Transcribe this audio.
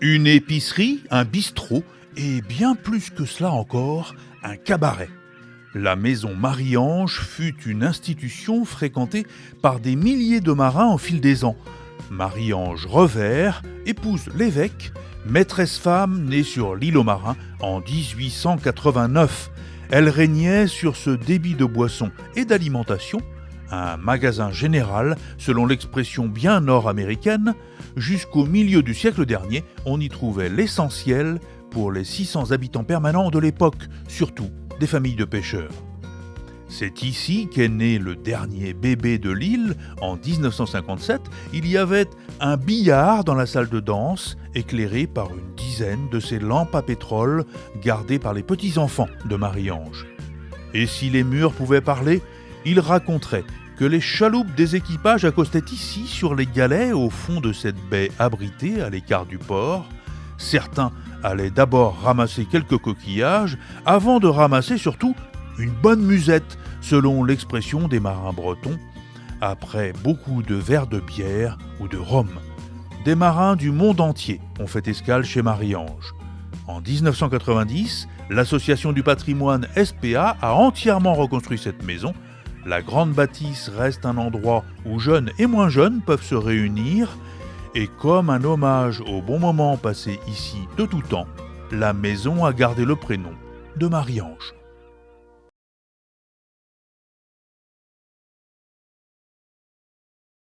Une épicerie, un bistrot et bien plus que cela encore, un cabaret. La maison Marie-Ange fut une institution fréquentée par des milliers de marins au fil des ans. Marie-Ange Revers épouse l'évêque, maîtresse femme née sur l'île aux Marins en 1889. Elle régnait sur ce débit de boissons et d'alimentation, un magasin général selon l'expression bien nord-américaine. Jusqu'au milieu du siècle dernier, on y trouvait l'essentiel pour les 600 habitants permanents de l'époque, surtout des familles de pêcheurs. C'est ici qu'est né le dernier bébé de l'île en 1957. Il y avait un billard dans la salle de danse, éclairé par une dizaine de ces lampes à pétrole gardées par les petits-enfants de Marie-Ange. Et si les murs pouvaient parler, ils raconteraient que les chaloupes des équipages accostaient ici sur les galets au fond de cette baie abritée à l'écart du port. Certains allaient d'abord ramasser quelques coquillages avant de ramasser surtout une bonne musette, selon l'expression des marins bretons, après beaucoup de verres de bière ou de rhum. Des marins du monde entier ont fait escale chez Marie-Ange. En 1990, l'association du patrimoine SPA a entièrement reconstruit cette maison. La grande bâtisse reste un endroit où jeunes et moins jeunes peuvent se réunir, et comme un hommage au bon moment passé ici de tout temps, la maison a gardé le prénom de Marie-Ange.